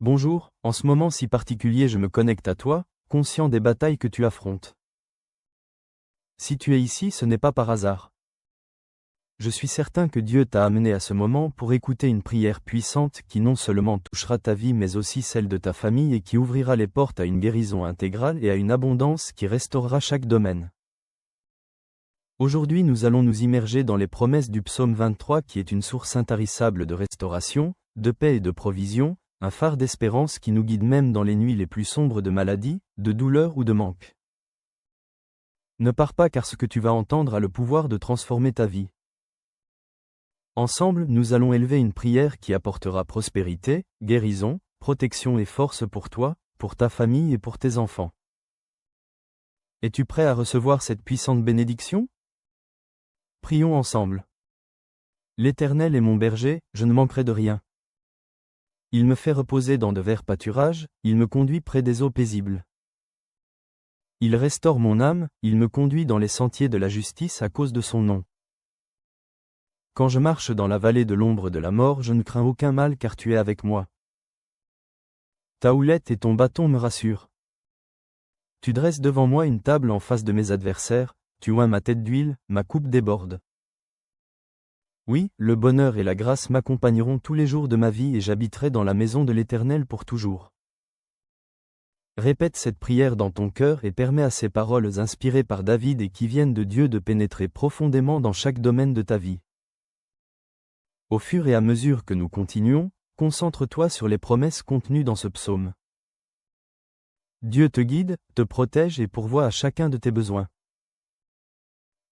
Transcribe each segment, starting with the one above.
Bonjour, en ce moment si particulier je me connecte à toi, conscient des batailles que tu affrontes. Si tu es ici, ce n'est pas par hasard. Je suis certain que Dieu t'a amené à ce moment pour écouter une prière puissante qui non seulement touchera ta vie mais aussi celle de ta famille et qui ouvrira les portes à une guérison intégrale et à une abondance qui restaurera chaque domaine. Aujourd'hui nous allons nous immerger dans les promesses du psaume 23 qui est une source intarissable de restauration, de paix et de provision, un phare d'espérance qui nous guide même dans les nuits les plus sombres de maladie, de douleur ou de manque. Ne pars pas car ce que tu vas entendre a le pouvoir de transformer ta vie. Ensemble, nous allons élever une prière qui apportera prospérité, guérison, protection et force pour toi, pour ta famille et pour tes enfants. Es-tu prêt à recevoir cette puissante bénédiction? Prions ensemble. L'Éternel est mon berger, je ne manquerai de rien. Il me fait reposer dans de verts pâturages, il me conduit près des eaux paisibles. Il restaure mon âme, il me conduit dans les sentiers de la justice à cause de son nom. Quand je marche dans la vallée de l'ombre de la mort, je ne crains aucun mal car tu es avec moi. Ta houlette et ton bâton me rassurent. Tu dresses devant moi une table en face de mes adversaires, tu oins ma tête d'huile, ma coupe déborde. Oui, le bonheur et la grâce m'accompagneront tous les jours de ma vie et j'habiterai dans la maison de l'Éternel pour toujours. Répète cette prière dans ton cœur et permets à ces paroles inspirées par David et qui viennent de Dieu de pénétrer profondément dans chaque domaine de ta vie. Au fur et à mesure que nous continuons, concentre-toi sur les promesses contenues dans ce psaume. Dieu te guide, te protège et pourvoit à chacun de tes besoins.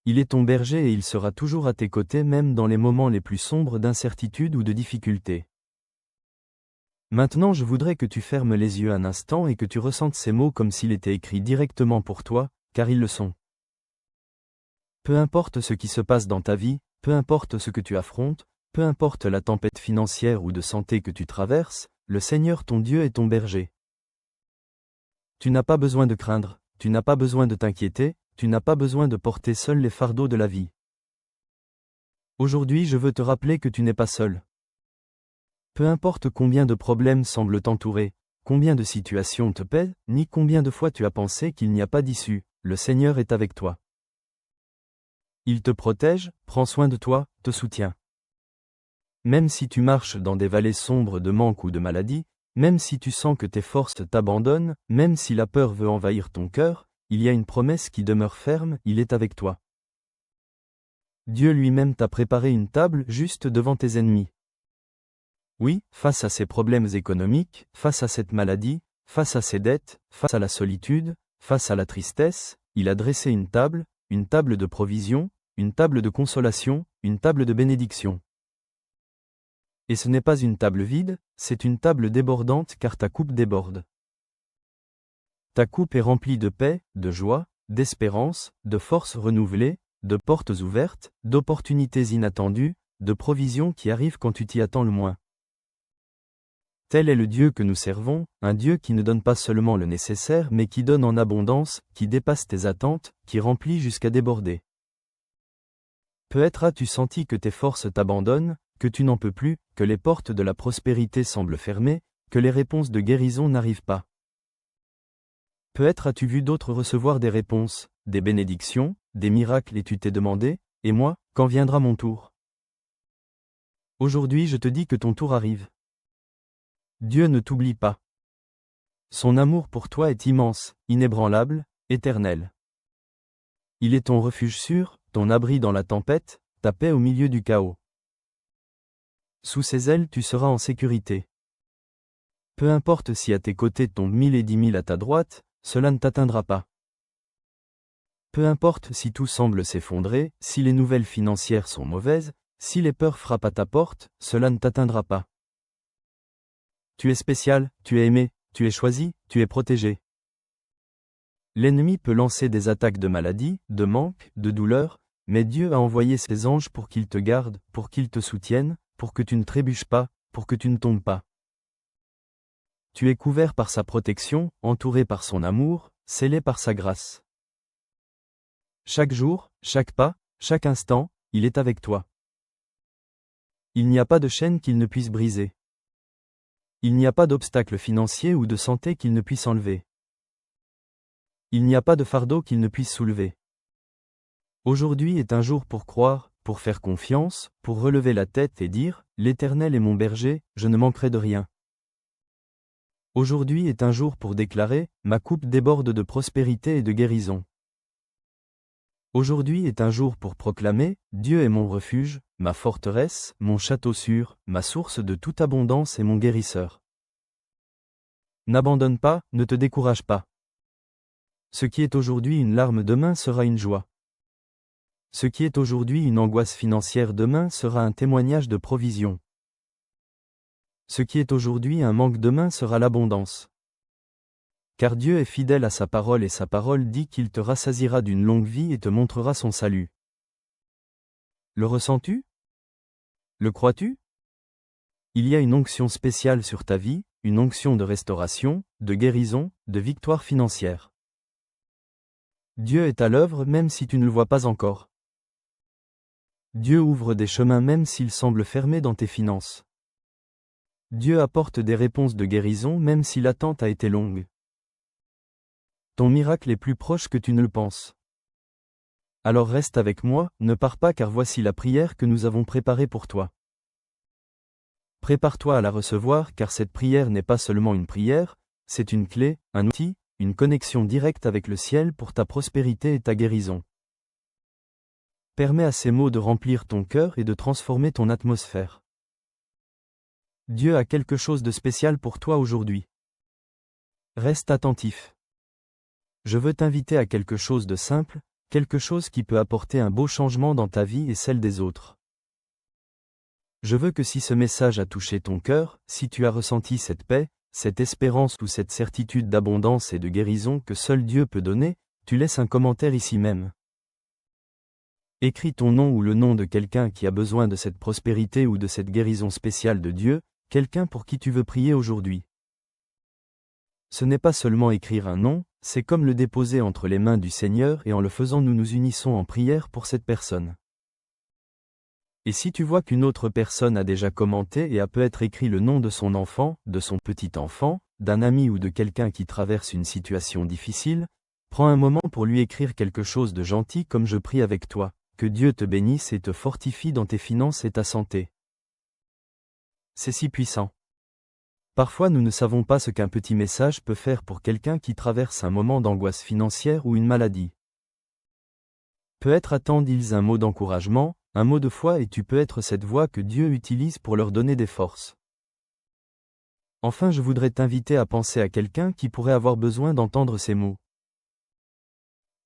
Il est ton berger et il sera toujours à tes côtés même dans les moments les plus sombres d'incertitude ou de difficulté. Maintenant je voudrais que tu fermes les yeux un instant et que tu ressentes ces mots comme s'ils étaient écrits directement pour toi, car ils le sont. Peu importe ce qui se passe dans ta vie, peu importe ce que tu affrontes, peu importe la tempête financière ou de santé que tu traverses, le Seigneur ton Dieu est ton berger. Tu n'as pas besoin de craindre, tu n'as pas besoin de t'inquiéter, tu n'as pas besoin de porter seul les fardeaux de la vie. Aujourd'hui je veux te rappeler que tu n'es pas seul. Peu importe combien de problèmes semblent t'entourer, combien de situations te pèsent, ni combien de fois tu as pensé qu'il n'y a pas d'issue, le Seigneur est avec toi. Il te protège, prend soin de toi, te soutient. Même si tu marches dans des vallées sombres de manque ou de maladie, même si tu sens que tes forces t'abandonnent, même si la peur veut envahir ton cœur, il y a une promesse qui demeure ferme, il est avec toi. Dieu lui-même t'a préparé une table juste devant tes ennemis. Oui, face à ces problèmes économiques, face à cette maladie, face à ces dettes, face à la solitude, face à la tristesse, il a dressé une table de provision, une table de consolation, une table de bénédiction. Et ce n'est pas une table vide, c'est une table débordante car ta coupe déborde. Ta coupe est remplie de paix, de joie, d'espérance, de forces renouvelées, de portes ouvertes, d'opportunités inattendues, de provisions qui arrivent quand tu t'y attends le moins. Tel est le Dieu que nous servons, un Dieu qui ne donne pas seulement le nécessaire mais qui donne en abondance, qui dépasse tes attentes, qui remplit jusqu'à déborder. Peut-être as-tu senti que tes forces t'abandonnent, que tu n'en peux plus, que les portes de la prospérité semblent fermées, que les réponses de guérison n'arrivent pas. Peut-être as-tu vu d'autres recevoir des réponses, des bénédictions, des miracles et tu t'es demandé, et moi, quand viendra mon tour? Aujourd'hui je te dis que ton tour arrive. Dieu ne t'oublie pas. Son amour pour toi est immense, inébranlable, éternel. Il est ton refuge sûr, ton abri dans la tempête, ta paix au milieu du chaos. Sous ses ailes tu seras en sécurité. Peu importe si à tes côtés tombent 1000 et 10 000 à ta droite, cela ne t'atteindra pas. Peu importe si tout semble s'effondrer, si les nouvelles financières sont mauvaises, si les peurs frappent à ta porte, cela ne t'atteindra pas. Tu es spécial, tu es aimé, tu es choisi, tu es protégé. L'ennemi peut lancer des attaques de maladie, de manque, de douleur, mais Dieu a envoyé ses anges pour qu'ils te gardent, pour qu'ils te soutiennent, pour que tu ne trébuches pas, pour que tu ne tombes pas. Tu es couvert par sa protection, entouré par son amour, scellé par sa grâce. Chaque jour, chaque pas, chaque instant, il est avec toi. Il n'y a pas de chaîne qu'il ne puisse briser. Il n'y a pas d'obstacle financier ou de santé qu'il ne puisse enlever. Il n'y a pas de fardeau qu'il ne puisse soulever. Aujourd'hui est un jour pour croire, pour faire confiance, pour relever la tête et dire, l'Éternel est mon berger, je ne manquerai de rien. Aujourd'hui est un jour pour déclarer, ma coupe déborde de prospérité et de guérison. Aujourd'hui est un jour pour proclamer, Dieu est mon refuge, ma forteresse, mon château sûr, ma source de toute abondance et mon guérisseur. N'abandonne pas, ne te décourage pas. Ce qui est aujourd'hui une larme demain sera une joie. Ce qui est aujourd'hui une angoisse financière demain sera un témoignage de provision. Ce qui est aujourd'hui un manque demain sera l'abondance. Car Dieu est fidèle à sa parole et sa parole dit qu'il te rassasiera d'une longue vie et te montrera son salut. Le ressens-tu? Le crois-tu? Il y a une onction spéciale sur ta vie, une onction de restauration, de guérison, de victoire financière. Dieu est à l'œuvre même si tu ne le vois pas encore. Dieu ouvre des chemins même s'ils semblent fermés dans tes finances. Dieu apporte des réponses de guérison même si l'attente a été longue. Ton miracle est plus proche que tu ne le penses. Alors reste avec moi, ne pars pas car voici la prière que nous avons préparée pour toi. Prépare-toi à la recevoir car cette prière n'est pas seulement une prière, c'est une clé, un outil, une connexion directe avec le ciel pour ta prospérité et ta guérison. Permets à ces mots de remplir ton cœur et de transformer ton atmosphère. Dieu a quelque chose de spécial pour toi aujourd'hui. Reste attentif. Je veux t'inviter à quelque chose de simple, quelque chose qui peut apporter un beau changement dans ta vie et celle des autres. Je veux que si ce message a touché ton cœur, si tu as ressenti cette paix, cette espérance ou cette certitude d'abondance et de guérison que seul Dieu peut donner, tu laisses un commentaire ici même. Écris ton nom ou le nom de quelqu'un qui a besoin de cette prospérité ou de cette guérison spéciale de Dieu, quelqu'un pour qui tu veux prier aujourd'hui. Ce n'est pas seulement écrire un nom, c'est comme le déposer entre les mains du Seigneur et en le faisant nous nous unissons en prière pour cette personne. Et si tu vois qu'une autre personne a déjà commenté et a peut-être écrit le nom de son enfant, de son petit-enfant, d'un ami ou de quelqu'un qui traverse une situation difficile, prends un moment pour lui écrire quelque chose de gentil comme je prie avec toi. Que Dieu te bénisse et te fortifie dans tes finances et ta santé. C'est si puissant. Parfois nous ne savons pas ce qu'un petit message peut faire pour quelqu'un qui traverse un moment d'angoisse financière ou une maladie. Peut-être attendent-ils un mot d'encouragement, un mot de foi et tu peux être cette voix que Dieu utilise pour leur donner des forces. Enfin je voudrais t'inviter à penser à quelqu'un qui pourrait avoir besoin d'entendre ces mots.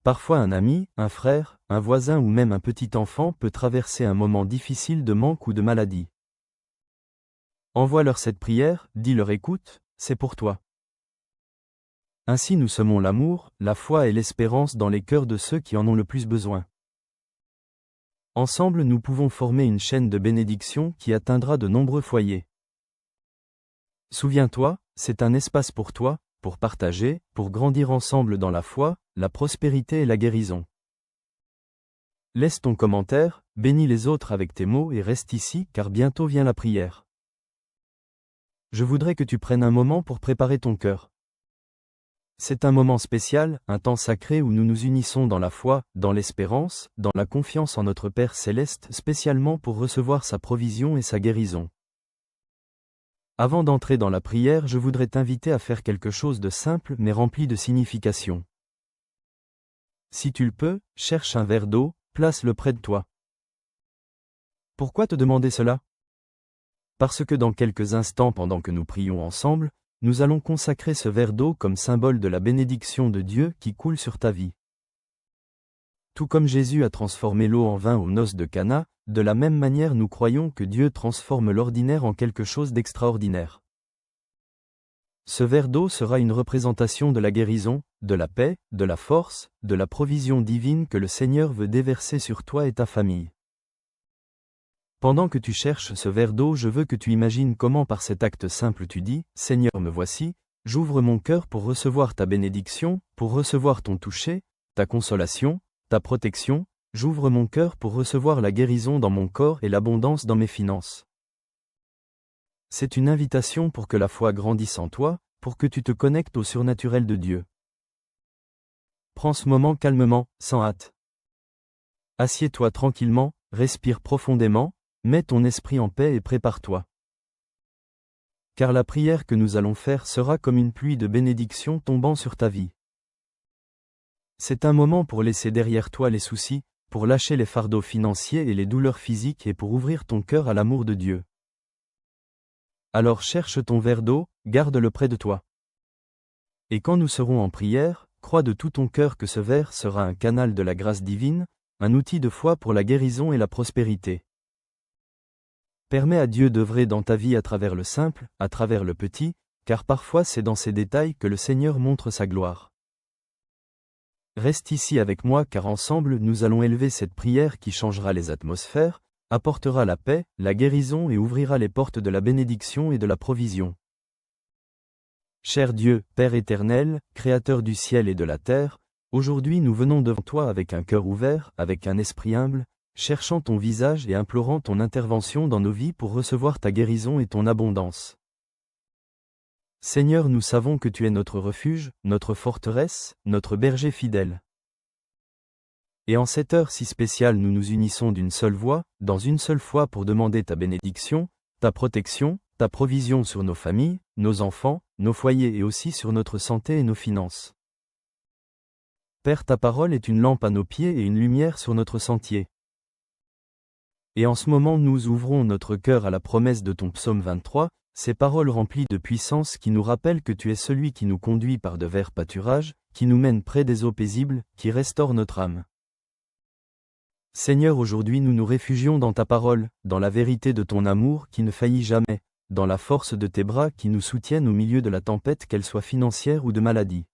Parfois un ami, un frère, un voisin ou même un petit enfant peut traverser un moment difficile de manque ou de maladie. Envoie-leur cette prière, dis-leur écoute, c'est pour toi. Ainsi nous semons l'amour, la foi et l'espérance dans les cœurs de ceux qui en ont le plus besoin. Ensemble nous pouvons former une chaîne de bénédiction qui atteindra de nombreux foyers. Souviens-toi, c'est un espace pour toi, pour partager, pour grandir ensemble dans la foi, la prospérité et la guérison. Laisse ton commentaire, bénis les autres avec tes mots et reste ici car bientôt vient la prière. Je voudrais que tu prennes un moment pour préparer ton cœur. C'est un moment spécial, un temps sacré où nous nous unissons dans la foi, dans l'espérance, dans la confiance en notre Père céleste spécialement pour recevoir sa provision et sa guérison. Avant d'entrer dans la prière, je voudrais t'inviter à faire quelque chose de simple mais rempli de signification. Si tu le peux, cherche un verre d'eau, place-le près de toi. Pourquoi te demander cela? Parce que dans quelques instants pendant que nous prions ensemble, nous allons consacrer ce verre d'eau comme symbole de la bénédiction de Dieu qui coule sur ta vie. Tout comme Jésus a transformé l'eau en vin aux noces de Cana, de la même manière nous croyons que Dieu transforme l'ordinaire en quelque chose d'extraordinaire. Ce verre d'eau sera une représentation de la guérison, de la paix, de la force, de la provision divine que le Seigneur veut déverser sur toi et ta famille. Pendant que tu cherches ce verre d'eau, je veux que tu imagines comment par cet acte simple tu dis, « Seigneur me voici, j'ouvre mon cœur pour recevoir ta bénédiction, pour recevoir ton toucher, ta consolation, ta protection, j'ouvre mon cœur pour recevoir la guérison dans mon corps et l'abondance dans mes finances. » C'est une invitation pour que la foi grandisse en toi, pour que tu te connectes au surnaturel de Dieu. Prends ce moment calmement, sans hâte. Assieds-toi tranquillement, respire profondément, mets ton esprit en paix et prépare-toi. Car la prière que nous allons faire sera comme une pluie de bénédictions tombant sur ta vie. C'est un moment pour laisser derrière toi les soucis, pour lâcher les fardeaux financiers et les douleurs physiques et pour ouvrir ton cœur à l'amour de Dieu. Alors cherche ton verre d'eau, garde-le près de toi. Et quand nous serons en prière, crois de tout ton cœur que ce verre sera un canal de la grâce divine, un outil de foi pour la guérison et la prospérité. Permets à Dieu d'œuvrer dans ta vie à travers le simple, à travers le petit, car parfois c'est dans ces détails que le Seigneur montre sa gloire. Reste ici avec moi car ensemble nous allons élever cette prière qui changera les atmosphères, apportera la paix, la guérison et ouvrira les portes de la bénédiction et de la provision. Cher Dieu, Père éternel, Créateur du ciel et de la terre, aujourd'hui nous venons devant toi avec un cœur ouvert, avec un esprit humble, cherchant ton visage et implorant ton intervention dans nos vies pour recevoir ta guérison et ton abondance. Seigneur, nous savons que tu es notre refuge, notre forteresse, notre berger fidèle. Et en cette heure si spéciale nous nous unissons d'une seule voix, dans une seule foi pour demander ta bénédiction, ta protection, ta provision sur nos familles, nos enfants, nos foyers et aussi sur notre santé et nos finances. Père, ta parole est une lampe à nos pieds et une lumière sur notre sentier. Et en ce moment nous ouvrons notre cœur à la promesse de ton psaume 23, ces paroles remplies de puissance qui nous rappellent que tu es celui qui nous conduit par de verts pâturages, qui nous mène près des eaux paisibles, qui restaure notre âme. Seigneur, aujourd'hui nous nous réfugions dans ta parole, dans la vérité de ton amour qui ne faillit jamais, dans la force de tes bras qui nous soutiennent au milieu de la tempête qu'elle soit financière ou de maladie.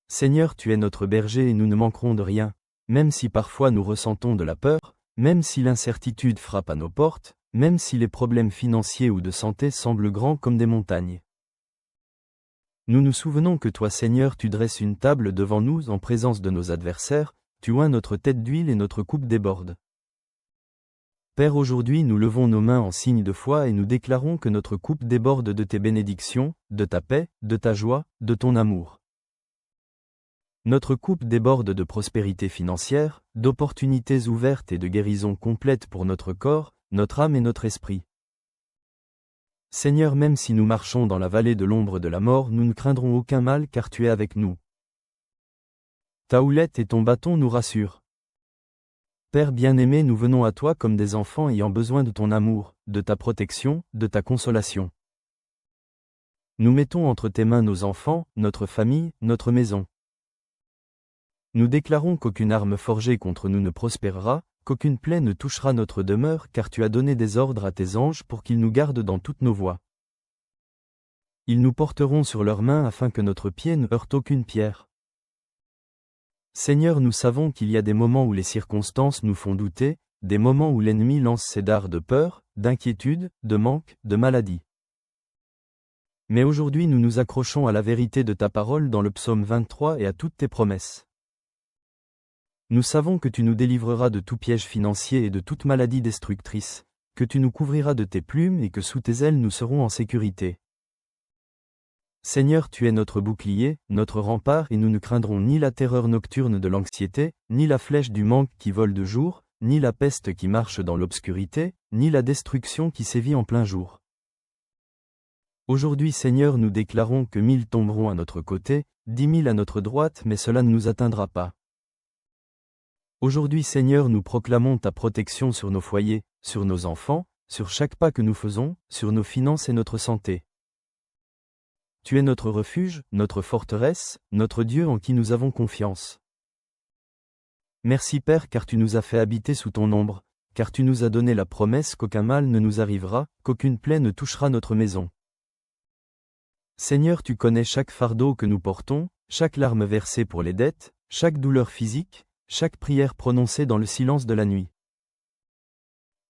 Seigneur, tu es notre berger et nous ne manquerons de rien, même si parfois nous ressentons de la peur, même si l'incertitude frappe à nos portes, même si les problèmes financiers ou de santé semblent grands comme des montagnes. Nous nous souvenons que toi, Seigneur, tu dresses une table devant nous en présence de nos adversaires, tu oins notre tête d'huile et notre coupe déborde. Père, aujourd'hui nous levons nos mains en signe de foi et nous déclarons que notre coupe déborde de tes bénédictions, de ta paix, de ta joie, de ton amour. Notre coupe déborde de prospérité financière, d'opportunités ouvertes et de guérison complète pour notre corps, notre âme et notre esprit. Seigneur, même si nous marchons dans la vallée de l'ombre de la mort, nous ne craindrons aucun mal car tu es avec nous. Ta houlette et ton bâton nous rassurent. Père bien-aimé, nous venons à toi comme des enfants ayant besoin de ton amour, de ta protection, de ta consolation. Nous mettons entre tes mains nos enfants, notre famille, notre maison. Nous déclarons qu'aucune arme forgée contre nous ne prospérera, qu'aucune plaie ne touchera notre demeure car tu as donné des ordres à tes anges pour qu'ils nous gardent dans toutes nos voies. Ils nous porteront sur leurs mains afin que notre pied ne heurte aucune pierre. Seigneur, nous savons qu'il y a des moments où les circonstances nous font douter, des moments où l'ennemi lance ses dards de peur, d'inquiétude, de manque, de maladie. Mais aujourd'hui nous nous accrochons à la vérité de ta parole dans le psaume 23 et à toutes tes promesses. Nous savons que tu nous délivreras de tout piège financier et de toute maladie destructrice, que tu nous couvriras de tes plumes et que sous tes ailes nous serons en sécurité. Seigneur, tu es notre bouclier, notre rempart et nous ne craindrons ni la terreur nocturne de l'anxiété, ni la flèche du manque qui vole de jour, ni la peste qui marche dans l'obscurité, ni la destruction qui sévit en plein jour. Aujourd'hui, Seigneur, nous déclarons que 1000 tomberont à notre côté, 10 000 à notre droite, mais cela ne nous atteindra pas. Aujourd'hui, Seigneur, nous proclamons ta protection sur nos foyers, sur nos enfants, sur chaque pas que nous faisons, sur nos finances et notre santé. Tu es notre refuge, notre forteresse, notre Dieu en qui nous avons confiance. Merci Père car tu nous as fait habiter sous ton ombre, car tu nous as donné la promesse qu'aucun mal ne nous arrivera, qu'aucune plaie ne touchera notre maison. Seigneur, tu connais chaque fardeau que nous portons, chaque larme versée pour les dettes, chaque douleur physique, chaque prière prononcée dans le silence de la nuit.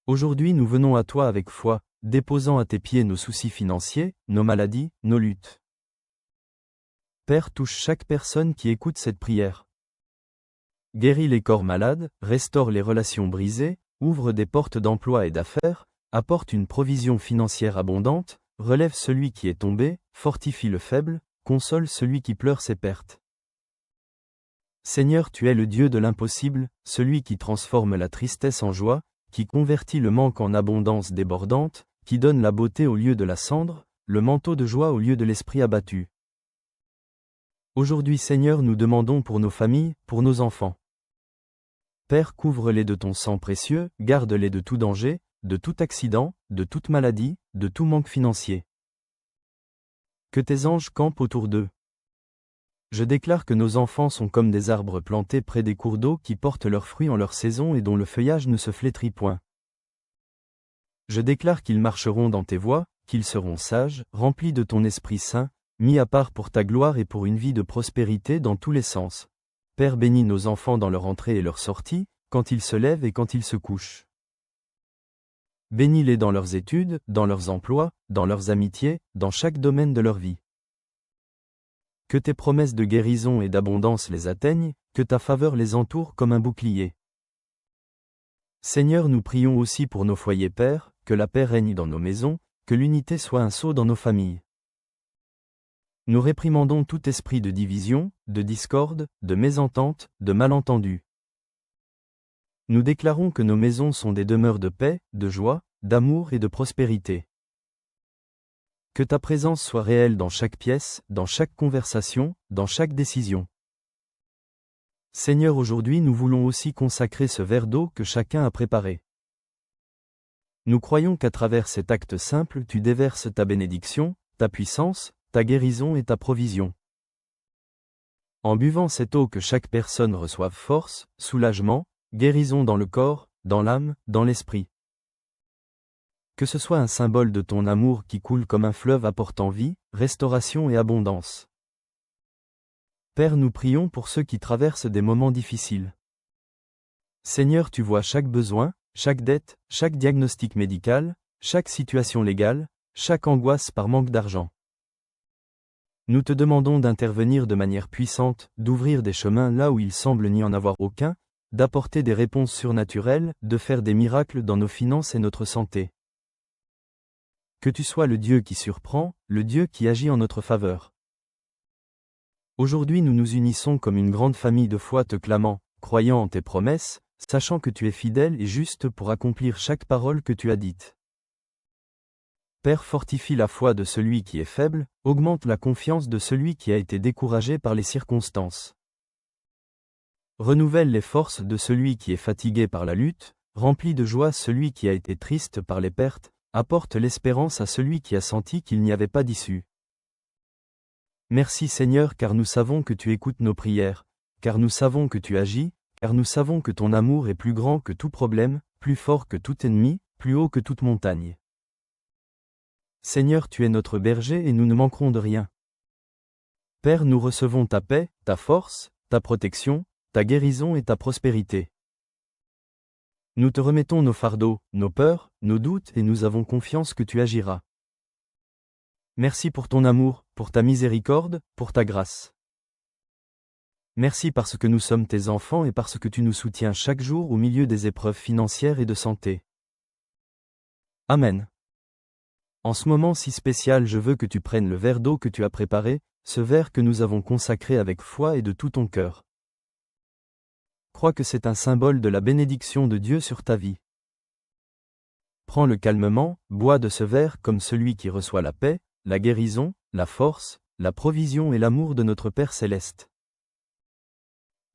Aujourd'hui nous venons à toi avec foi, déposant à tes pieds nos soucis financiers, nos maladies, nos luttes. Père, touche chaque personne qui écoute cette prière. Guéris les corps malades, restaure les relations brisées, ouvre des portes d'emploi et d'affaires, apporte une provision financière abondante, relève celui qui est tombé, fortifie le faible, console celui qui pleure ses pertes. Seigneur, tu es le Dieu de l'impossible, celui qui transforme la tristesse en joie, qui convertit le manque en abondance débordante, qui donne la beauté au lieu de la cendre, le manteau de joie au lieu de l'esprit abattu. Aujourd'hui, Seigneur, nous demandons pour nos familles, pour nos enfants. Père, couvre-les de ton sang précieux, garde-les de tout danger, de tout accident, de toute maladie, de tout manque financier. Que tes anges campent autour d'eux. Je déclare que nos enfants sont comme des arbres plantés près des cours d'eau qui portent leurs fruits en leur saison et dont le feuillage ne se flétrit point. Je déclare qu'ils marcheront dans tes voies, qu'ils seront sages, remplis de ton Esprit Saint, mis à part pour ta gloire et pour une vie de prospérité dans tous les sens. Père, bénis nos enfants dans leur entrée et leur sortie, quand ils se lèvent et quand ils se couchent. Bénis-les dans leurs études, dans leurs emplois, dans leurs amitiés, dans chaque domaine de leur vie. Que tes promesses de guérison et d'abondance les atteignent, que ta faveur les entoure comme un bouclier. Seigneur, nous prions aussi pour nos foyers, Père, que la paix règne dans nos maisons, que l'unité soit un sceau dans nos familles. Nous réprimandons tout esprit de division, de discorde, de mésentente, de malentendu. Nous déclarons que nos maisons sont des demeures de paix, de joie, d'amour et de prospérité. Que ta présence soit réelle dans chaque pièce, dans chaque conversation, dans chaque décision. Seigneur, aujourd'hui nous voulons aussi consacrer ce verre d'eau que chacun a préparé. Nous croyons qu'à travers cet acte simple tu déverses ta bénédiction, ta puissance, ta guérison et ta provision. En buvant cette eau, que chaque personne reçoive force, soulagement, guérison dans le corps, dans l'âme, dans l'esprit. Que ce soit un symbole de ton amour qui coule comme un fleuve apportant vie, restauration et abondance. Père, nous prions pour ceux qui traversent des moments difficiles. Seigneur, tu vois chaque besoin, chaque dette, chaque diagnostic médical, chaque situation légale, chaque angoisse par manque d'argent. Nous te demandons d'intervenir de manière puissante, d'ouvrir des chemins là où il semble n'y en avoir aucun, d'apporter des réponses surnaturelles, de faire des miracles dans nos finances et notre santé. Que tu sois le Dieu qui surprend, le Dieu qui agit en notre faveur. Aujourd'hui nous nous unissons comme une grande famille de foi te clamant, croyant en tes promesses, sachant que tu es fidèle et juste pour accomplir chaque parole que tu as dite. Père, fortifie la foi de celui qui est faible, augmente la confiance de celui qui a été découragé par les circonstances. Renouvelle les forces de celui qui est fatigué par la lutte, remplis de joie celui qui a été triste par les pertes, apporte l'espérance à celui qui a senti qu'il n'y avait pas d'issue. Merci Seigneur, car nous savons que tu écoutes nos prières, car nous savons que tu agis, car nous savons que ton amour est plus grand que tout problème, plus fort que tout ennemi, plus haut que toute montagne. Seigneur, tu es notre berger et nous ne manquerons de rien. Père, nous recevons ta paix, ta force, ta protection, ta guérison et ta prospérité. Nous te remettons nos fardeaux, nos peurs, nos doutes et nous avons confiance que tu agiras. Merci pour ton amour, pour ta miséricorde, pour ta grâce. Merci parce que nous sommes tes enfants et parce que tu nous soutiens chaque jour au milieu des épreuves financières et de santé. Amen. En ce moment si spécial, je veux que tu prennes le verre d'eau que tu as préparé, ce verre que nous avons consacré avec foi et de tout ton cœur. Crois que c'est un symbole de la bénédiction de Dieu sur ta vie. Prends-le calmement, bois de ce verre comme celui qui reçoit la paix, la guérison, la force, la provision et l'amour de notre Père céleste.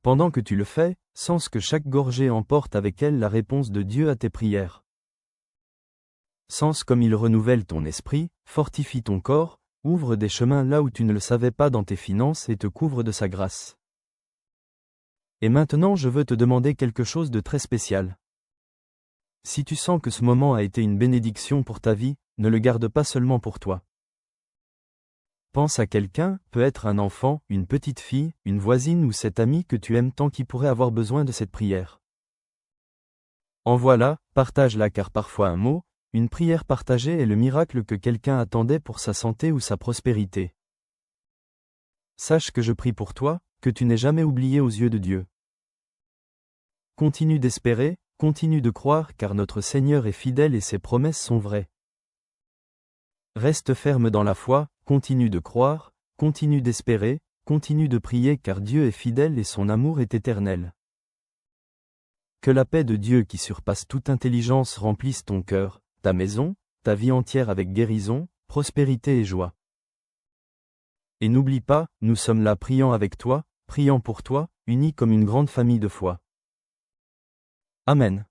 Pendant que tu le fais, sens que chaque gorgée emporte avec elle la réponse de Dieu à tes prières. Sens comme il renouvelle ton esprit, fortifie ton corps, ouvre des chemins là où tu ne le savais pas dans tes finances et te couvre de sa grâce. Et maintenant je veux te demander quelque chose de très spécial. Si tu sens que ce moment a été une bénédiction pour ta vie, ne le garde pas seulement pour toi. Pense à quelqu'un, peut être un enfant, une petite fille, une voisine ou cet ami que tu aimes tant qui pourrait avoir besoin de cette prière. Envoie-la, partage-la car parfois un mot, une prière partagée est le miracle que quelqu'un attendait pour sa santé ou sa prospérité. Sache que je prie pour toi, que tu n'es jamais oublié aux yeux de Dieu. Continue d'espérer, continue de croire car notre Seigneur est fidèle et ses promesses sont vraies. Reste ferme dans la foi, continue de croire, continue d'espérer, continue de prier car Dieu est fidèle et son amour est éternel. Que la paix de Dieu qui surpasse toute intelligence remplisse ton cœur, ta maison, ta vie entière avec guérison, prospérité et joie. Et n'oublie pas, nous sommes là priant avec toi, priant pour toi, unis comme une grande famille de foi. Amen.